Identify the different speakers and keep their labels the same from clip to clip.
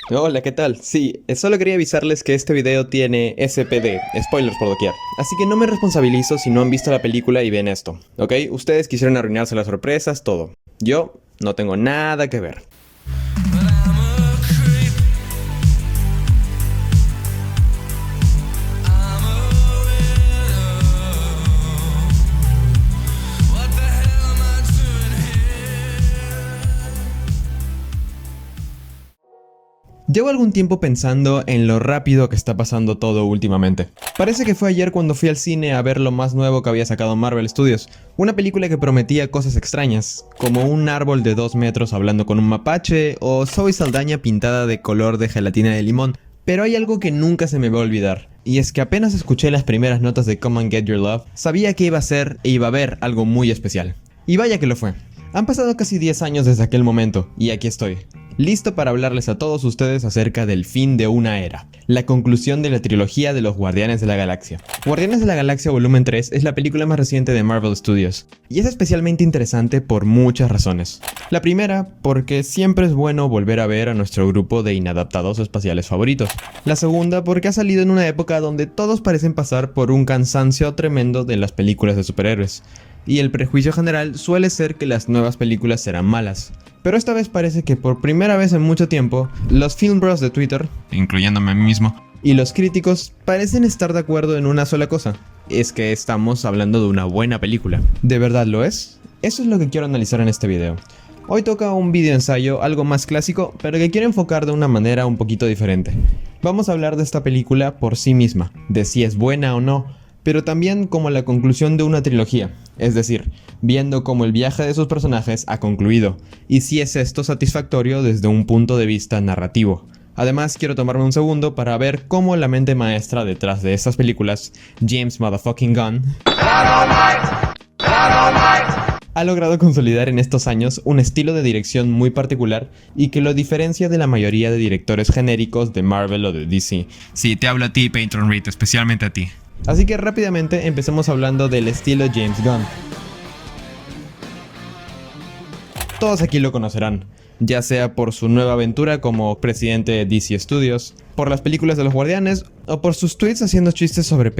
Speaker 1: Hola, ¿qué tal? Sí, solo quería avisarles que este video tiene SPD, spoilers por doquier. Así que no me responsabilizo si no han visto la película y ven esto, ¿ok? Ustedes quisieron arruinarse las sorpresas, todo. Yo no tengo nada que ver. Llevo algún tiempo pensando en lo rápido que está pasando todo últimamente. Parece que fue ayer cuando fui al cine a ver lo más nuevo que había sacado Marvel Studios, una película que prometía cosas extrañas, como un árbol de 2 metros hablando con un mapache o Zoe Saldaña pintada de color de gelatina de limón. Pero hay algo que nunca se me va a olvidar, y es que apenas escuché las primeras notas de Come and Get Your Love, sabía que iba a ser e iba a haber algo muy especial. Y vaya que lo fue. Han pasado casi 10 años desde aquel momento, y aquí estoy, listo para hablarles a todos ustedes acerca del fin de una era, la conclusión de la trilogía de los Guardianes de la Galaxia. Guardianes de la Galaxia Volumen 3 es la película más reciente de Marvel Studios, y es especialmente interesante por muchas razones. La primera, porque siempre es bueno volver a ver a nuestro grupo de inadaptados espaciales favoritos. La segunda, porque ha salido en una época donde todos parecen pasar por un cansancio tremendo de las películas de superhéroes. Y el prejuicio general suele ser que las nuevas películas serán malas. Pero esta vez parece que por primera vez en mucho tiempo, los film bros de Twitter, incluyéndome a mí mismo, y los críticos parecen estar de acuerdo en una sola cosa. Es que estamos hablando de una buena película. ¿De verdad lo es? Eso es lo que quiero analizar en este video. Hoy toca un video ensayo algo más clásico, pero que quiero enfocar de una manera un poquito diferente. Vamos a hablar de esta película por sí misma, de si es buena o no, pero también como la conclusión de una trilogía, es decir, viendo cómo el viaje de sus personajes ha concluido, y si es esto satisfactorio desde un punto de vista narrativo. Además, quiero tomarme un segundo para ver cómo la mente maestra detrás de estas películas, James Motherfucking Gunn, ha logrado consolidar en estos años un estilo de dirección muy particular y que lo diferencia de la mayoría de directores genéricos de Marvel o de DC. Sí, te hablo a ti, Peyton Reed, especialmente a ti. Así que rápidamente empecemos hablando del estilo James Gunn. Todos aquí lo conocerán, ya sea por su nueva aventura como presidente de DC Studios, por las películas de los Guardianes o por sus tweets haciendo chistes sobre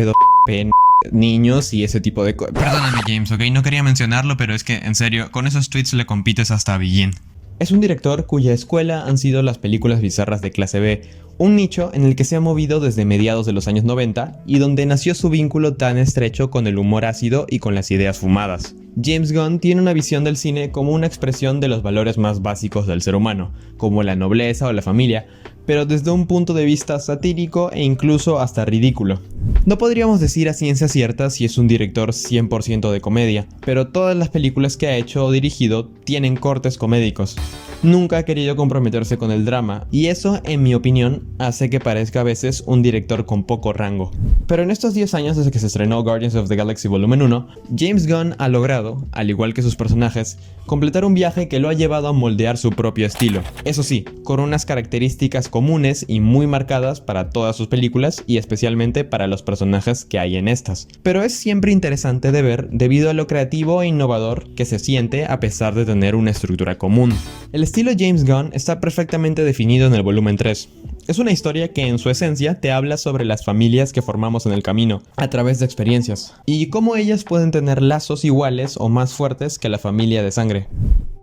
Speaker 1: niños y ese tipo de cosas. Perdóname James, ok, no quería mencionarlo, pero es que en serio, con esos tweets le compites hasta a Billin. Es un director cuya escuela han sido las películas bizarras de clase B, un nicho en el que se ha movido desde mediados de los años 90 y donde nació su vínculo tan estrecho con el humor ácido y con las ideas fumadas. James Gunn tiene una visión del cine como una expresión de los valores más básicos del ser humano, como la nobleza o la familia, pero desde un punto de vista satírico e incluso hasta ridículo. No podríamos decir a ciencia cierta si es un director 100% de comedia, pero todas las películas que ha hecho o dirigido tienen cortes comédicos. Nunca ha querido comprometerse con el drama, y eso, en mi opinión, hace que parezca a veces un director con poco rango. Pero en estos 10 años desde que se estrenó Guardians of the Galaxy Volumen 1, James Gunn ha logrado, al igual que sus personajes, completar un viaje que lo ha llevado a moldear su propio estilo. Eso sí, con unas características comunes y muy marcadas para todas sus películas y especialmente para los personajes que hay en estas. Pero es siempre interesante de ver debido a lo creativo e innovador que se siente a pesar de tener una estructura común. El estilo James Gunn está perfectamente definido en el volumen 3. Es una historia que en su esencia te habla sobre las familias que formamos en el camino, a través de experiencias, y cómo ellas pueden tener lazos iguales o más fuertes que la familia de sangre.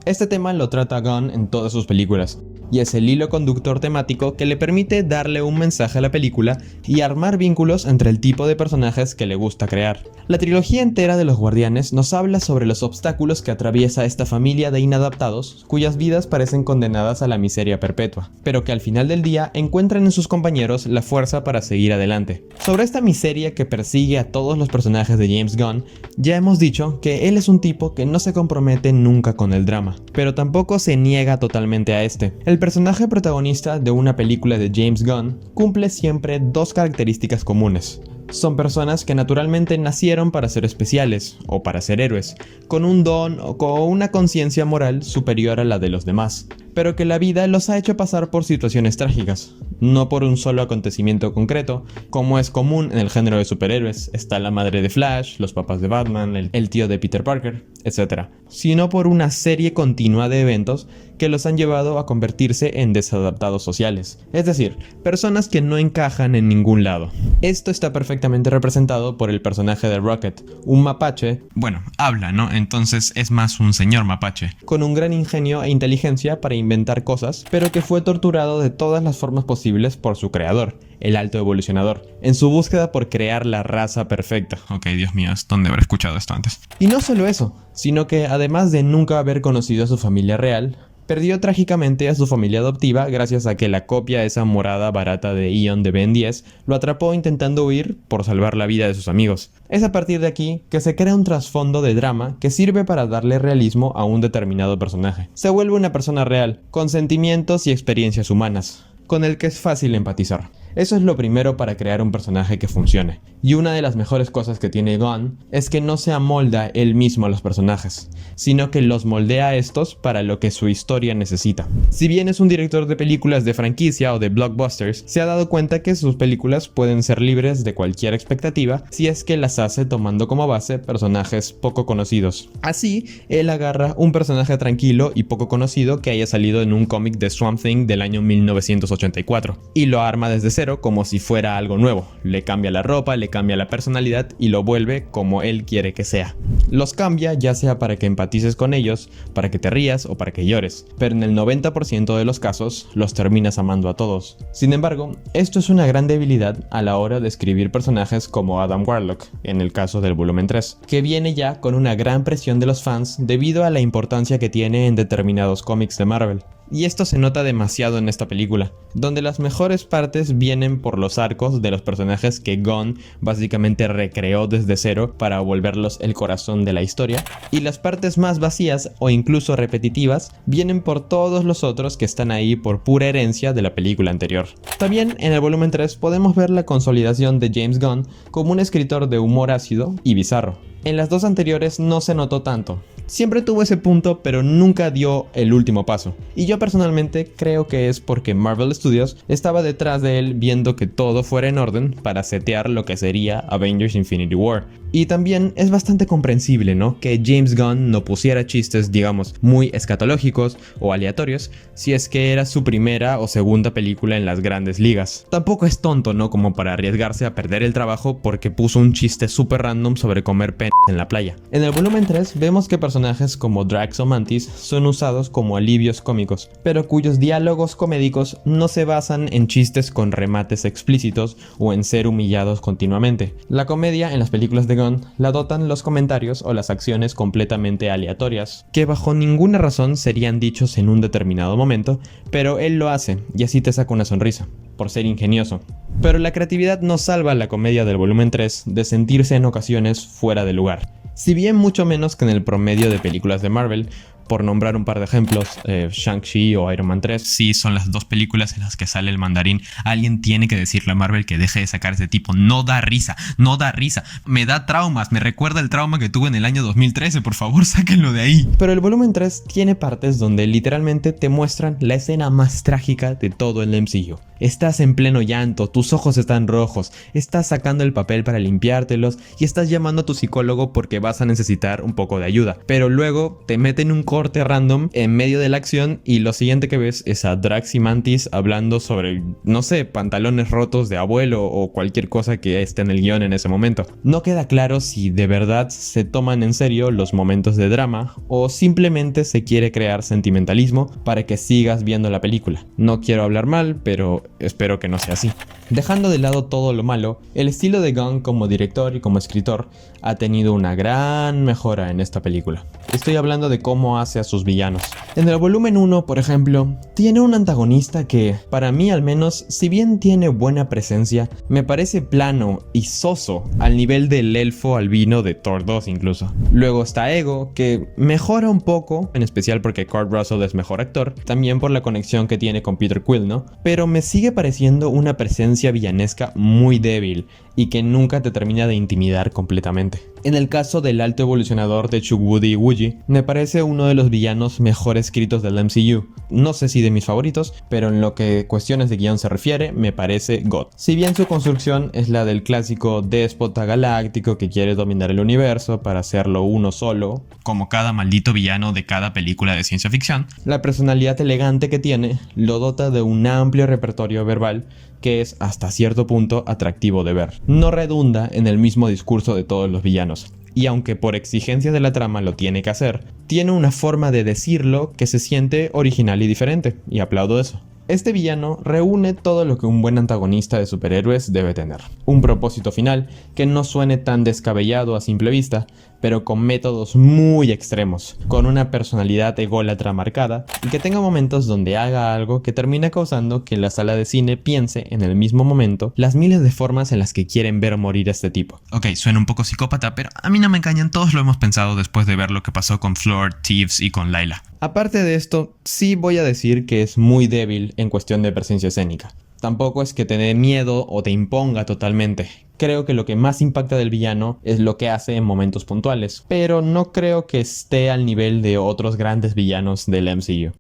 Speaker 1: Este tema lo trata Gunn en todas sus películas, y es el hilo conductor temático que le permite darle un mensaje a la película y armar vínculos entre el tipo de personajes que le gusta crear. La trilogía entera de los Guardianes nos habla sobre los obstáculos que atraviesa esta familia de inadaptados cuyas vidas parecen condenadas a la miseria perpetua, pero que al final del día encuentran en sus compañeros la fuerza para seguir adelante. Sobre esta miseria que persigue a todos los personajes de James Gunn, ya hemos dicho que él es un tipo que no se compromete nunca con el drama, pero tampoco se niega totalmente a este. El personaje protagonista de una película de James Gunn cumple siempre dos características comunes. Son personas que naturalmente nacieron para ser especiales o para ser héroes, con un don o con una conciencia moral superior a la de los demás, pero que la vida los ha hecho pasar por situaciones trágicas, no por un solo acontecimiento concreto, como es común en el género de superhéroes. Está la madre de Flash, los papás de Batman, el tío de Peter Parker, etc., sino por una serie continua de eventos que los han llevado a convertirse en desadaptados sociales, es decir, personas que no encajan en ningún lado. Esto está perfectamente representado por el personaje de Rocket, un mapache, bueno, habla, ¿no? Entonces es más un señor mapache, con un gran ingenio e inteligencia para inventar cosas, pero que fue torturado de todas las formas posibles por su creador, el Alto Evolucionador, en su búsqueda por crear la raza perfecta. Ok, Dios mío, ¿dónde habré escuchado esto antes? Y no solo eso, sino que además de nunca haber conocido a su familia real, perdió trágicamente a su familia adoptiva gracias a que la copia de esa morada barata de Ion de Ben 10 lo atrapó intentando huir por salvar la vida de sus amigos. Es a partir de aquí que se crea un trasfondo de drama que sirve para darle realismo a un determinado personaje. Se vuelve una persona real, con sentimientos y experiencias humanas, con el que es fácil empatizar. Eso es lo primero para crear un personaje que funcione. Y una de las mejores cosas que tiene Gunn es que no se amolda él mismo a los personajes, sino que los moldea a estos para lo que su historia necesita. Si bien es un director de películas de franquicia o de blockbusters, se ha dado cuenta que sus películas pueden ser libres de cualquier expectativa si es que las hace tomando como base personajes poco conocidos. Así, él agarra un personaje tranquilo y poco conocido que haya salido en un cómic de Swamp Thing del año 1984 y lo arma desde cero como si fuera algo nuevo. Le cambia la ropa, le cambia la personalidad y lo vuelve como él quiere que sea. Los cambia ya sea para que empatices con ellos, para que te rías o para que llores, pero en el 90% de los casos los terminas amando a todos. Sin embargo, esto es una gran debilidad a la hora de escribir personajes como Adam Warlock, en el caso del volumen 3, que viene ya con una gran presión de los fans debido a la importancia que tiene en determinados cómics de Marvel. Y esto se nota demasiado en esta película, donde las mejores partes vienen por los arcos de los personajes que Gunn básicamente recreó desde cero para volverlos el corazón de la historia, y las partes más vacías o incluso repetitivas vienen por todos los otros que están ahí por pura herencia de la película anterior. También en el volumen 3 podemos ver la consolidación de James Gunn como un escritor de humor ácido y bizarro. En las dos anteriores no se notó tanto. Siempre tuvo ese punto, pero nunca dio el último paso. Y yo personalmente creo que es porque Marvel Studios estaba detrás de él viendo que todo fuera en orden para setear lo que sería Avengers Infinity War. Y también es bastante comprensible, ¿no? Que James Gunn no pusiera chistes, digamos, muy escatológicos o aleatorios si es que era su primera o segunda película en las grandes ligas. Tampoco es tonto, ¿no? Como para arriesgarse a perder el trabajo porque puso un chiste súper random sobre comer en la playa. En el volumen 3 vemos que personajes como Drax o Mantis son usados como alivios cómicos, pero cuyos diálogos comédicos no se basan en chistes con remates explícitos o en ser humillados continuamente. La comedia en las películas de Gunn la dotan los comentarios o las acciones completamente aleatorias, que bajo ninguna razón serían dichos en un determinado momento, pero él lo hace y así te saca una sonrisa, por ser ingenioso. Pero la creatividad no salva a la comedia del volumen 3 de sentirse en ocasiones fuera de lugar. Si bien mucho menos que en el promedio de películas de Marvel, por nombrar un par de ejemplos, Shang-Chi o Iron Man 3. Sí, son las dos películas en las que sale el mandarín. Alguien tiene que decirle a Marvel que deje de sacar a ese tipo. No da risa, no da risa. Me da traumas, me recuerda el trauma que tuve en el año 2013. Por favor, sáquenlo de ahí. Pero el volumen 3 tiene partes donde literalmente te muestran la escena más trágica de todo el MCU. Estás en pleno llanto, tus ojos están rojos, estás sacando el papel para limpiártelos y estás llamando a tu psicólogo porque vas a necesitar un poco de ayuda. Pero luego te meten un corte random en medio de la acción y lo siguiente que ves es a Drax y Mantis hablando sobre, no sé, pantalones rotos de abuelo o cualquier cosa que esté en el guión en ese momento. No queda claro si de verdad se toman en serio los momentos de drama o simplemente se quiere crear sentimentalismo para que sigas viendo la película. No quiero hablar mal, pero espero que no sea así. Dejando de lado todo lo malo, el estilo de Gunn como director y como escritor ha tenido una gran mejora en esta película. Estoy hablando de cómo ha base a sus villanos. En el volumen 1, por ejemplo, tiene un antagonista que, para mí al menos, si bien tiene buena presencia, me parece plano y soso, al nivel del elfo albino de Thor 2 incluso. Luego está Ego, que mejora un poco, en especial porque Kurt Russell es mejor actor, también por la conexión que tiene con Peter Quill, ¿no? Pero me sigue pareciendo una presencia villanesca muy débil y que nunca te termina de intimidar completamente. En el caso del alto evolucionador de Chukwudi Iwuji, me parece uno de los villanos mejor escritos del MCU. No sé si de mis favoritos, pero en lo que cuestiones de guión se refiere, me parece God. Si bien su construcción es la del clásico déspota galáctico que quiere dominar el universo para hacerlo uno solo, como cada maldito villano de cada película de ciencia ficción, la personalidad elegante que tiene lo dota de un amplio repertorio verbal que es hasta cierto punto atractivo de ver. No redunda en el mismo discurso de todos los villanos, y aunque por exigencias de la trama lo tiene que hacer, tiene una forma de decirlo que se siente original y diferente, y aplaudo eso. Este villano reúne todo lo que un buen antagonista de superhéroes debe tener. Un propósito final que no suene tan descabellado a simple vista, pero con métodos muy extremos, con una personalidad ególatra marcada y que tenga momentos donde haga algo que termina causando que la sala de cine piense en el mismo momento las miles de formas en las que quieren ver morir a este tipo. Ok, suena un poco psicópata, pero a mí no me engañan, todos lo hemos pensado después de ver lo que pasó con Floor, Thieves y con Layla. Aparte de esto, sí voy a decir que es muy débil en cuestión de presencia escénica. Tampoco es que te dé miedo o te imponga totalmente. Creo que lo que más impacta del villano es lo que hace en momentos puntuales, pero no creo que esté al nivel de otros grandes villanos del MCU.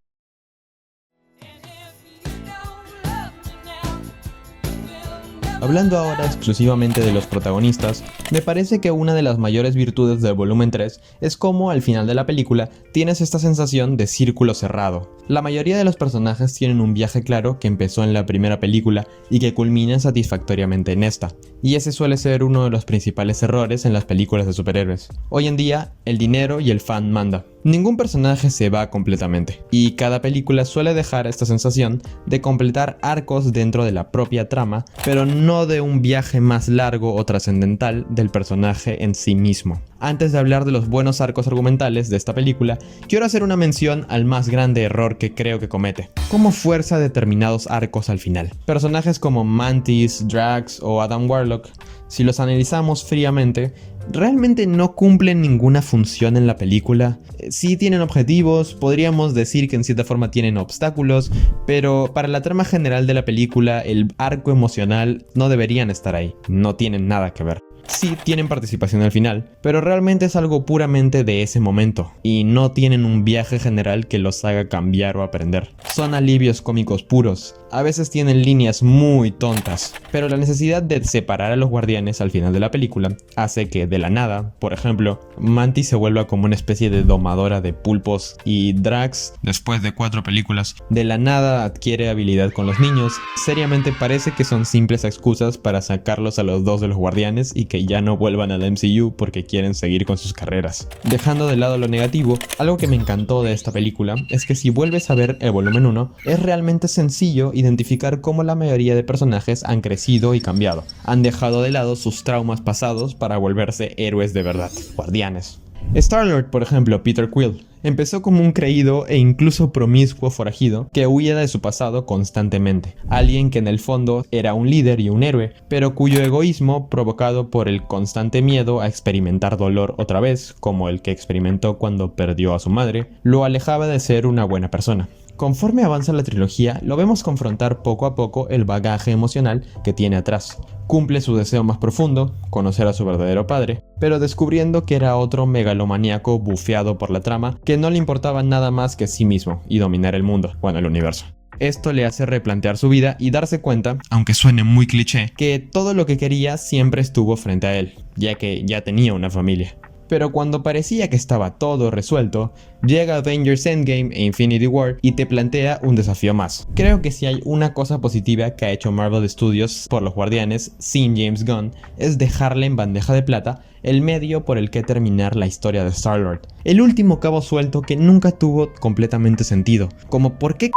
Speaker 1: Hablando ahora exclusivamente de los protagonistas, me parece que una de las mayores virtudes del volumen 3 es cómo al final de la película tienes esta sensación de círculo cerrado. La mayoría de los personajes tienen un viaje claro que empezó en la primera película y que culmina satisfactoriamente en esta, y ese suele ser uno de los principales errores en las películas de superhéroes. Hoy en día, el dinero y el fan manda. Ningún personaje se va completamente, y cada película suele dejar esta sensación de completar arcos dentro de la propia trama, pero no de un viaje más largo o trascendental del personaje en sí mismo. Antes de hablar de los buenos arcos argumentales de esta película, quiero hacer una mención al más grande error que creo que comete: cómo fuerza determinados arcos al final. Personajes como Mantis, Drax o Adam Warlock, si los analizamos fríamente, realmente no cumplen ninguna función en la película. Sí tienen objetivos, podríamos decir que en cierta forma tienen obstáculos, pero para la trama general de la película, el arco emocional no deberían estar ahí, no tienen nada que ver. Sí tienen participación al final, pero realmente es algo puramente de ese momento, y no tienen un viaje general que los haga cambiar o aprender. Son alivios cómicos puros, a veces tienen líneas muy tontas, pero la necesidad de separar a los guardianes al final de la película hace que de la nada, por ejemplo, Mantis se vuelva como una especie de domadora de pulpos y Drax, después de 4 películas, de la nada adquiere habilidad con los niños. Seriamente parece que son simples excusas para sacarlos a los dos de los guardianes y que ya no vuelvan al MCU porque quieren seguir con sus carreras. Dejando de lado lo negativo, algo que me encantó de esta película es que si vuelves a ver el volumen 1, es realmente sencillo identificar cómo la mayoría de personajes han crecido y cambiado. Han dejado de lado sus traumas pasados para volverse héroes de verdad, guardianes. Star-Lord, por ejemplo, Peter Quill, empezó como un creído e incluso promiscuo forajido que huía de su pasado constantemente. Alguien que en el fondo era un líder y un héroe, pero cuyo egoísmo, provocado por el constante miedo a experimentar dolor otra vez, como el que experimentó cuando perdió a su madre, lo alejaba de ser una buena persona. Conforme avanza la trilogía, lo vemos confrontar poco a poco el bagaje emocional que tiene atrás. Cumple su deseo más profundo, conocer a su verdadero padre, pero descubriendo que era otro megalomaníaco bufeado por la trama que no le importaba nada más que sí mismo y dominar el mundo, bueno, el universo. Esto le hace replantear su vida y darse cuenta, aunque suene muy cliché, que todo lo que quería siempre estuvo frente a él, ya que ya tenía una familia. Pero cuando parecía que estaba todo resuelto, llega Avengers Endgame e Infinity War y te plantea un desafío más. Creo que si hay una cosa positiva que ha hecho Marvel Studios por los Guardianes sin James Gunn, es dejarle en bandeja de plata el medio por el que terminar la historia de Star-Lord. El último cabo suelto que nunca tuvo completamente sentido, como por qué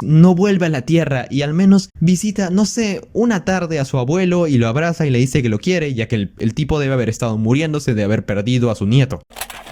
Speaker 1: no vuelve a la Tierra y al menos visita, no sé, una tarde a su abuelo y lo abraza y le dice que lo quiere, ya que el tipo debe haber estado muriéndose de haber perdido a su nieto.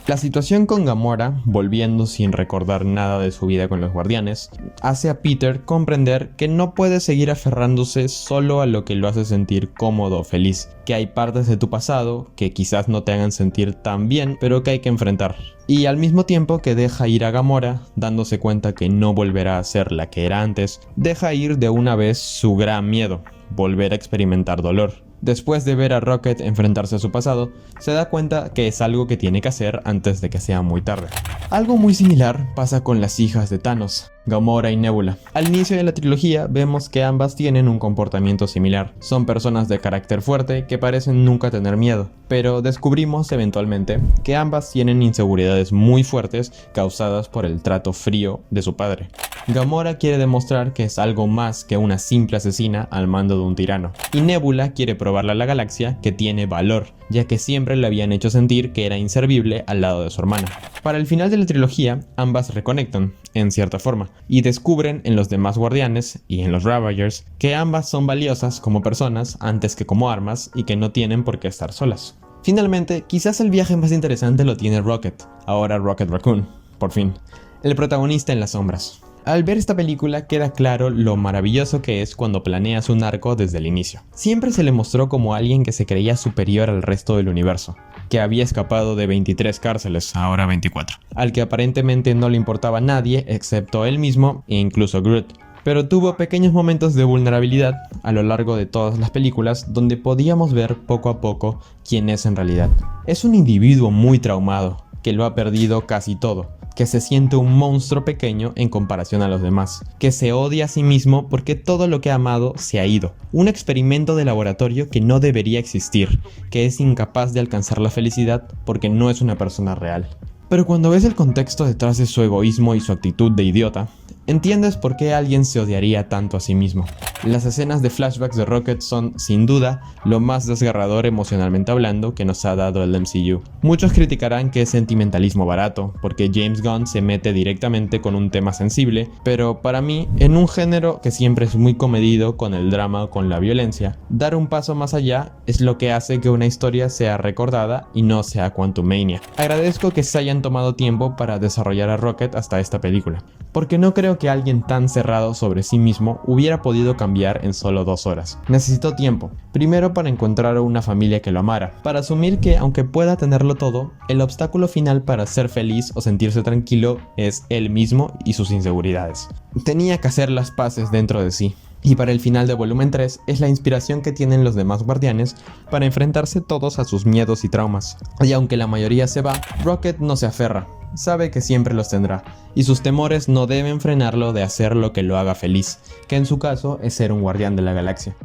Speaker 1: La situación con Gamora, volviendo sin recordar nada de su vida con los Guardianes, hace a Peter comprender que no puede seguir aferrándose solo a lo que lo hace sentir cómodo o feliz, que hay partes de tu pasado que quizás no te hagan sentir tan bien, pero que hay que enfrentar. Y al mismo tiempo que deja ir a Gamora, dándose cuenta que no volverá a ser la que era antes, deja ir de una vez su gran miedo, volver a experimentar dolor. Después de ver a Rocket enfrentarse a su pasado, se da cuenta que es algo que tiene que hacer antes de que sea muy tarde. Algo muy similar pasa con las hijas de Thanos, Gamora y Nebula. Al inicio de la trilogía vemos que ambas tienen un comportamiento similar. Son personas de carácter fuerte que parecen nunca tener miedo, pero descubrimos eventualmente que ambas tienen inseguridades muy fuertes causadas por el trato frío de su padre. Gamora quiere demostrar que es algo más que una simple asesina al mando de un tirano, y Nebula quiere probarle a la galaxia que tiene valor, ya que siempre le habían hecho sentir que era inservible al lado de su hermana. Para el final de la trilogía, ambas reconectan, en cierta forma, y descubren en los demás guardianes y en los Ravagers que ambas son valiosas como personas antes que como armas y que no tienen por qué estar solas. Finalmente, quizás el viaje más interesante lo tiene Rocket, ahora Rocket Raccoon, por fin, el protagonista en las sombras. Al ver esta película queda claro lo maravilloso que es cuando planeas un arco desde el inicio. Siempre se le mostró como alguien que se creía superior al resto del universo, que había escapado de 23 cárceles, ahora 24, al que aparentemente no le importaba a nadie excepto él mismo e incluso Groot. Pero tuvo pequeños momentos de vulnerabilidad a lo largo de todas las películas donde podíamos ver poco a poco quién es en realidad. Es un individuo muy traumado, que lo ha perdido casi todo, que se siente un monstruo pequeño en comparación a los demás, que se odia a sí mismo porque todo lo que ha amado se ha ido, un experimento de laboratorio que no debería existir, que es incapaz de alcanzar la felicidad porque no es una persona real. Pero cuando ves el contexto detrás de su egoísmo y su actitud de idiota, entiendes por qué alguien se odiaría tanto a sí mismo. Las escenas de flashbacks de Rocket son, sin duda, lo más desgarrador emocionalmente hablando que nos ha dado el MCU. Muchos criticarán que es sentimentalismo barato, porque James Gunn se mete directamente con un tema sensible, pero para mí, en un género que siempre es muy comedido con el drama o con la violencia, dar un paso más allá es lo que hace que una historia sea recordada y no sea Quantumania. Agradezco que se hayan tomado tiempo para desarrollar a Rocket hasta esta película, porque no creo que alguien tan cerrado sobre sí mismo hubiera podido cambiar en solo 2 horas. Necesitó tiempo, primero para encontrar una familia que lo amara, para asumir que aunque pueda tenerlo todo, el obstáculo final para ser feliz o sentirse tranquilo es él mismo y sus inseguridades. Tenía que hacer las paces dentro de sí. Y para el final de volumen 3 es la inspiración que tienen los demás guardianes para enfrentarse todos a sus miedos y traumas. Y aunque la mayoría se va, Rocket no se aferra. Sabe que siempre los tendrá, y sus temores no deben frenarlo de hacer lo que lo haga feliz, que en su caso es ser un guardián de la galaxia.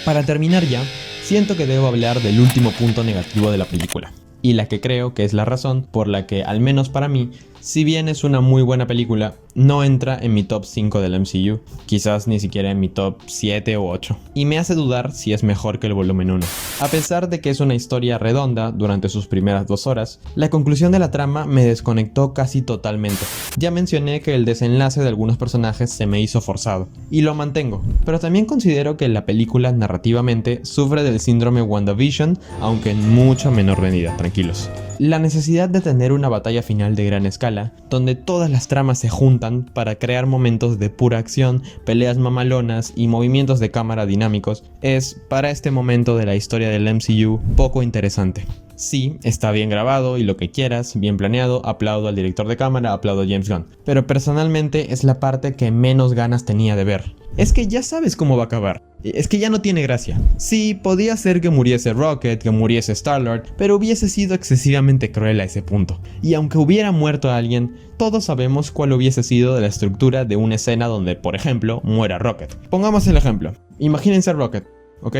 Speaker 1: Para terminar ya, siento que debo hablar del último punto negativo de la película, y la que creo que es la razón por la que, al menos para mí, si bien es una muy buena película, no entra en mi top 5 del MCU, quizás ni siquiera en mi top 7 o 8, y me hace dudar si es mejor que el volumen 1. A pesar de que es una historia redonda durante sus primeras 2 horas, la conclusión de la trama me desconectó casi totalmente. Ya mencioné que el desenlace de algunos personajes se me hizo forzado, y lo mantengo, pero también considero que la película narrativamente sufre del síndrome WandaVision, aunque en mucha menor medida, tranquilos. La necesidad de tener una batalla final de gran escala, donde todas las tramas se juntan para crear momentos de pura acción, peleas mamalonas y movimientos de cámara dinámicos, es, para este momento de la historia del MCU, poco interesante. Sí, está bien grabado y lo que quieras, bien planeado, aplaudo al director de cámara, aplaudo a James Gunn, pero personalmente es la parte que menos ganas tenía de ver. Es que ya sabes cómo va a acabar. Es que ya no tiene gracia. Sí, podía ser que muriese Rocket, que muriese Star-Lord, pero hubiese sido excesivamente cruel a ese punto. Y aunque hubiera muerto a alguien, todos sabemos cuál hubiese sido de la estructura de una escena donde, por ejemplo, muera Rocket. Pongamos el ejemplo. Imagínense a Rocket, ¿ok?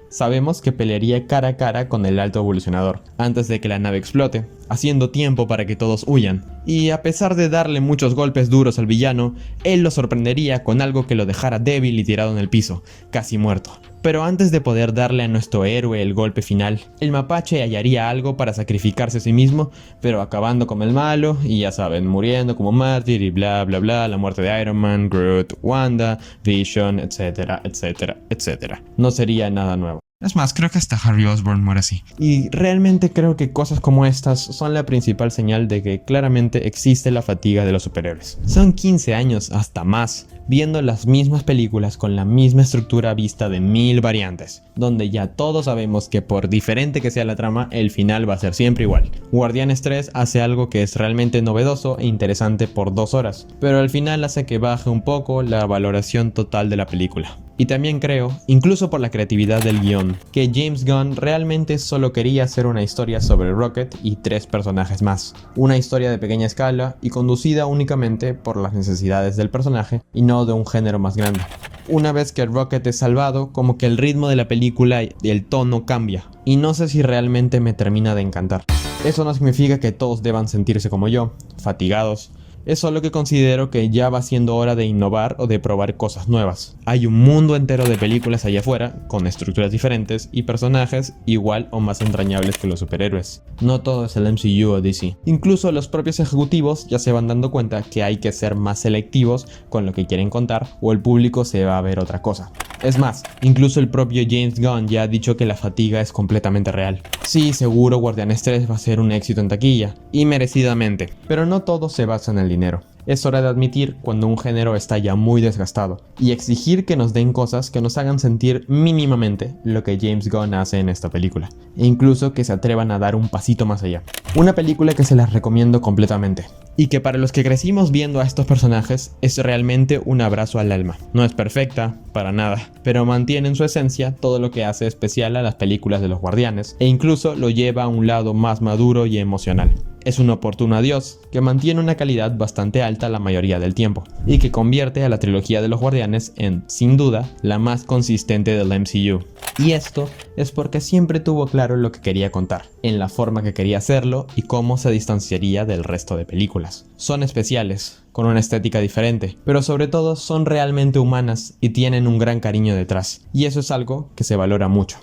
Speaker 1: Sabemos que pelearía cara a cara con el Alto Evolucionador, antes de que la nave explote, haciendo tiempo para que todos huyan. Y a pesar de darle muchos golpes duros al villano, él lo sorprendería con algo que lo dejara débil y tirado en el piso, casi muerto. Pero antes de poder darle a nuestro héroe el golpe final, el mapache hallaría algo para sacrificarse a sí mismo, pero acabando como el malo, y ya saben, muriendo como mártir y bla bla bla, la muerte de Iron Man, Groot, Wanda, Vision, etcétera, etcétera, etcétera. No sería nada nuevo. Es más, creo que hasta Harry Osborn muere así. Y realmente creo que cosas como estas son la principal señal de que claramente existe la fatiga de los superhéroes. Son 15 años, hasta más, viendo las mismas películas con la misma estructura vista de 1000 variantes, donde ya todos sabemos que por diferente que sea la trama, el final va a ser siempre igual. Guardianes 3 hace algo que es realmente novedoso e interesante por 2 horas, pero al final hace que baje un poco la valoración total de la película. Y también creo, incluso por la creatividad del guión, que James Gunn realmente solo quería hacer una historia sobre Rocket y 3 personajes más. Una historia de pequeña escala y conducida únicamente por las necesidades del personaje y no de un género más grande. Una vez que Rocket es salvado, como que el ritmo de la película y el tono cambia. Y no sé si realmente me termina de encantar. Eso no significa que todos deban sentirse como yo, fatigados. Es solo que considero que ya va siendo hora de innovar o de probar cosas nuevas. Hay un mundo entero de películas allá afuera, con estructuras diferentes y personajes igual o más entrañables que los superhéroes. No todo es el MCU o DC. Incluso los propios ejecutivos ya se van dando cuenta que hay que ser más selectivos con lo que quieren contar o el público se va a ver otra cosa. Es más, incluso el propio James Gunn ya ha dicho que la fatiga es completamente real. Sí, seguro Guardianes 3 va a ser un éxito en taquilla, y merecidamente, pero no todo se basa en el dinero. Es hora de admitir cuando un género está ya muy desgastado y exigir que nos den cosas que nos hagan sentir mínimamente lo que James Gunn hace en esta película, e incluso que se atrevan a dar un pasito más allá. Una película que se las recomiendo completamente, y que para los que crecimos viendo a estos personajes es realmente un abrazo al alma. No es perfecta, para nada, pero mantiene en su esencia todo lo que hace especial a las películas de los Guardianes, e incluso lo lleva a un lado más maduro y emocional. Es un oportuno adiós que mantiene una calidad bastante alta la mayoría del tiempo, y que convierte a la trilogía de los Guardianes en, sin duda, la más consistente del MCU. Y esto es porque siempre tuvo claro lo que quería contar, en la forma que quería hacerlo y cómo se distanciaría del resto de películas. Son especiales, con una estética diferente, pero sobre todo son realmente humanas y tienen un gran cariño detrás, y eso es algo que se valora mucho.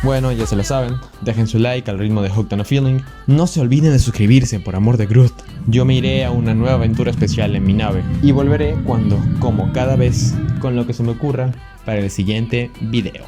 Speaker 1: Bueno, ya se lo saben, dejen su like al ritmo de Hooked on a Feeling. No se olviden de suscribirse, por amor de Groot. Yo me iré a una nueva aventura especial en mi nave y volveré cuando, como cada vez, con lo que se me ocurra para el siguiente video.